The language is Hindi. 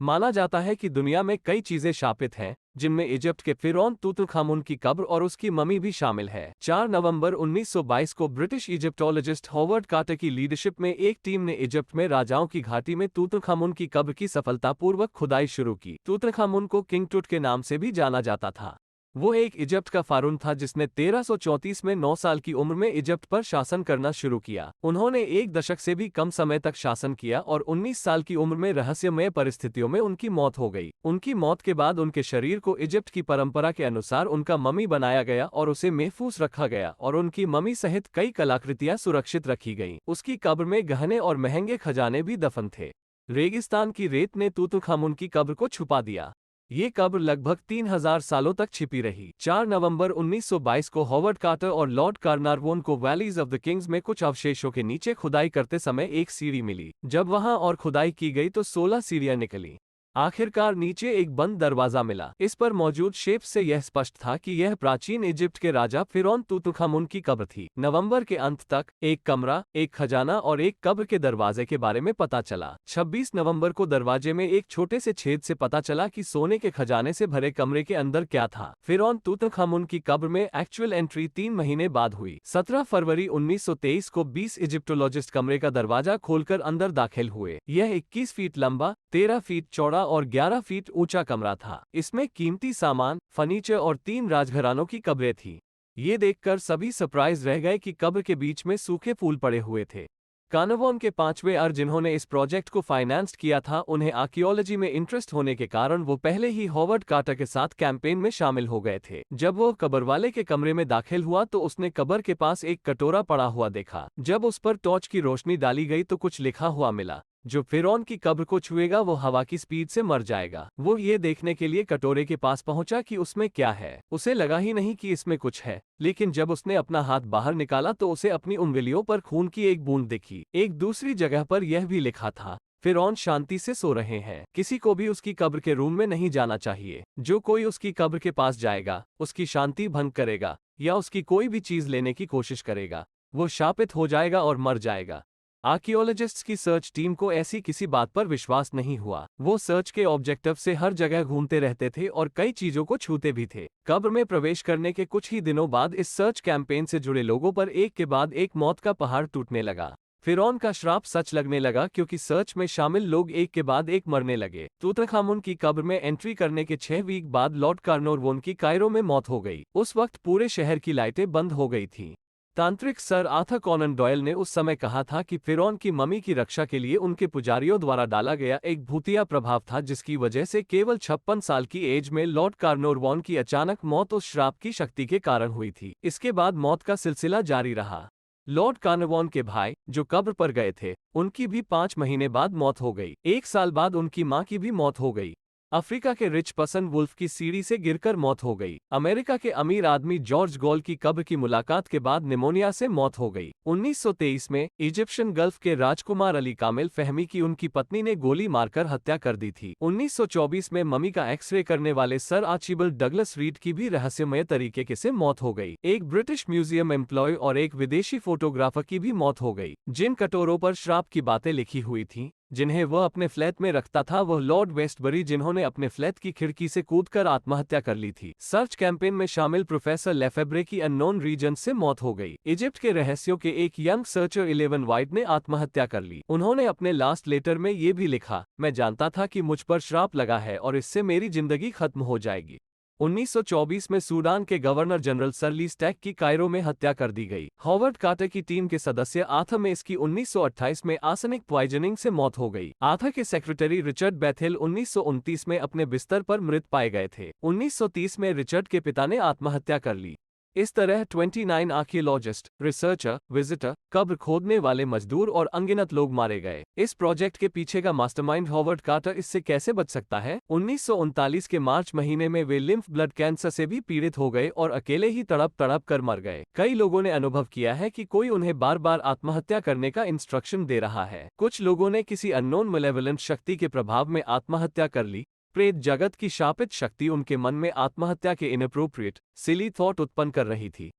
माना जाता है कि दुनिया में कई चीजें शापित हैं, जिनमें इजिप्ट के फिरौन तूतनखामुन की कब्र और उसकी ममी भी शामिल है। 4 नवंबर 1922 को ब्रिटिश इजिप्टोलॉजिस्ट हॉवर्ड कार्टर की लीडरशिप में एक टीम ने इजिप्ट में राजाओं की घाटी में तूतनखामुन की कब्र की सफलतापूर्वक खुदाई शुरू की। तूतनखामुन को किंग टूट के नाम से भी जाना जाता था। वो एक इजिप्ट का फारून था जिसने 1334 में 9 साल की उम्र में इजिप्ट पर शासन करना शुरू किया। उन्होंने एक दशक से भी कम समय तक शासन किया और 19 साल की उम्र में रहस्यमय परिस्थितियों में उनकी मौत हो गई। उनकी मौत के बाद उनके शरीर को इजिप्ट की परंपरा के अनुसार उनका ममी बनाया गया और उसे महफूज रखा गया और उनकी ममी सहित कई कलाकृतियां सुरक्षित रखी गईं। उसकी कब्र में गहने और महंगे खजाने भी दफन थे। रेगिस्तान की रेत ने तूतनखामुन की कब्र को छुपा दिया। ये कब्र लगभग 3000 सालों तक छिपी रही। 4 नवंबर 1922 को हॉवर्ड कार्टर और लॉर्ड कार्नारवोन को वैलीज ऑफ द किंग्स में कुछ अवशेषों के नीचे खुदाई करते समय एक सीढ़ी मिली। जब वहां और खुदाई की गई तो 16 सीढ़ियां निकली। आखिरकार नीचे एक बंद दरवाजा मिला। इस पर मौजूद शेप से यह स्पष्ट था कि यह प्राचीन इजिप्ट के राजा फिरौन तूतनखामुन की कब्र थी। नवंबर के अंत तक एक कमरा, एक खजाना और एक कब्र के दरवाजे के बारे में पता चला। 26 नवंबर को दरवाजे में एक छोटे से छेद से पता चला कि सोने के खजाने से भरे कमरे के अंदर क्या था। फिरौन तूतनखामुन की कब्र में एक्चुअल एंट्री 3 महीने बाद हुई। 17 फरवरी 1923 को 20 इजिप्टोलॉजिस्ट कमरे का दरवाजा खोलकर अंदर दाखिल हुए। यह 21 फीट लंबा, 13 फीट चौड़ा और 11 फीट ऊंचा कमरा था। इसमें कीमती सामान, फर्नीचर और 3 राजघरानों की कब्रें थीं। ये देखकर सभी सरप्राइज रह गए कि कब्र के बीच में सूखे फूल पड़े हुए थे। कार्नारवोन के 5वें अर जिन्होंने इस प्रोजेक्ट को फाइनेंस किया था, उन्हें आर्कियोलॉजी में इंटरेस्ट होने के कारण वो पहले ही हॉवर्ड कार्टर के साथ कैंपेन में शामिल हो गए थे। जब वो कब्रवाले के कमरे में दाखिल हुआ तो उसने कब्र के पास एक कटोरा पड़ा हुआ देखा। जब उस पर टॉर्च की रोशनी डाली गई तो कुछ लिखा हुआ मिला, जो फिरौन की कब्र को छुएगा वो हवा की स्पीड से मर जाएगा। वो ये देखने के लिए कटोरे के पास पहुंचा कि उसमें क्या है। उसे लगा ही नहीं कि इसमें कुछ है, लेकिन जब उसने अपना हाथ बाहर निकाला तो उसे अपनी उंगलियों पर खून की एक बूंद दिखी। एक दूसरी जगह पर यह भी लिखा था, फिरौन शांति से सो रहे हैं, किसी को भी उसकी कब्र के रूम में नहीं जाना चाहिए। जो कोई उसकी कब्र के पास जाएगा, उसकी शांति भंग करेगा या उसकी कोई भी चीज लेने की कोशिश करेगा, वो शापित हो जाएगा और मर जाएगा। आर्कियोलॉजिस्ट्स की सर्च टीम को ऐसी किसी बात पर विश्वास नहीं हुआ। वो सर्च के ऑब्जेक्टिव से हर जगह घूमते रहते थे और कई चीजों को छूते भी थे। कब्र में प्रवेश करने के कुछ ही दिनों बाद इस सर्च कैंपेन से जुड़े लोगों पर एक के बाद एक मौत का पहाड़ टूटने लगा। फिरौन का श्राप सच लगने लगा क्योंकि सर्च में शामिल लोग एक के बाद एक मरने लगे। तूतनखामुन की कब्र में एंट्री करने के 6 वीक बाद लॉर्ड कार्नारवोन की कायरो में मौत हो गई। उस वक्त पूरे शहर की लाइटें बंद हो गई थीं। तांत्रिक सर आर्थर कॉनन डॉयल ने उस समय कहा था कि फिरौन की ममी की रक्षा के लिए उनके पुजारियों द्वारा डाला गया एक भूतिया प्रभाव था, जिसकी वजह से केवल 56 साल की एज में लॉर्ड कार्नारवोन की अचानक मौत उस श्राप की शक्ति के कारण हुई थी। इसके बाद मौत का सिलसिला जारी रहा। लॉर्ड कार्नारवोन के भाई, जो कब्र पर गए थे, उनकी भी 5 महीने बाद मौत हो गई। 1 साल बाद उनकी मां की भी मौत हो गई। अफ्रीका के रिच पर्सन वुल्फ की सीढ़ी से गिरकर मौत हो गई। अमेरिका के अमीर आदमी जॉर्ज गॉल की कब्र की मुलाकात के बाद निमोनिया से मौत हो गई। 1923 में इजिप्शियन गल्फ के राजकुमार अली कामिल फहमी की उनकी पत्नी ने गोली मारकर हत्या कर दी थी। 1924 में ममी का एक्सरे करने वाले सर आर्चिबल्ड डगलस रीड की भी रहस्यमय तरीके से मौत हो गई। एक ब्रिटिश म्यूजियम एम्प्लॉय और एक विदेशी फोटोग्राफर की भी मौत हो गई। जिन कटोरों पर श्राप की बातें लिखी हुई थीं, जिन्हें वह अपने फ्लैट में रखता था, वह लॉर्ड वेस्टबरी, जिन्होंने अपने फ्लैट की खिड़की से कूदकर आत्महत्या कर ली थी। सर्च कैंपेन में शामिल प्रोफेसर लेफेब्रे की अननोन रीजन से मौत हो गई। इजिप्ट के रहस्यों के एक यंग सर्चर 11 वाइट ने आत्महत्या कर ली। उन्होंने अपने लास्ट लेटर में ये भी लिखा, मैं जानता था कि मुझ पर श्राप लगा है और इससे मेरी जिंदगी खत्म हो जाएगी। 1924 में सूडान के गवर्नर जनरल सर ली स्टैक की कायरो में हत्या कर दी गई। हॉवर्ड कार्टर की टीम के सदस्य आर्थर में इसकी 1928 में आर्सेनिक पॉइजनिंग से मौत हो गई। आर्थर के सेक्रेटरी रिचर्ड बेथेल 1929 में अपने बिस्तर पर मृत पाए गए थे। 1930 में रिचर्ड के पिता ने आत्महत्या कर ली। इस तरह 29 आर्कियोलॉजिस्ट, रिसर्चर, विजिटर, कब्र खोदने वाले मजदूर और अनगिनत लोग मारे गए। इस प्रोजेक्ट के पीछे का मास्टरमाइंड हॉवर्ड कार्टर इससे कैसे बच सकता है? 1939 के मार्च महीने में वे लिम्फ ब्लड कैंसर से भी पीड़ित हो गए और अकेले ही तड़प तड़प कर मर गए। कई लोगों ने अनुभव किया है कि कोई उन्हें बार बार आत्महत्या करने का इंस्ट्रक्शन दे रहा है। कुछ लोगों ने किसी अननोन मेलेवलेंट शक्ति के प्रभाव में आत्महत्या कर ली। प्रेत जगत की शापित शक्ति उनके मन में आत्महत्या के इनअप्रोप्रिएट, सिली थॉट उत्पन्न कर रही थी।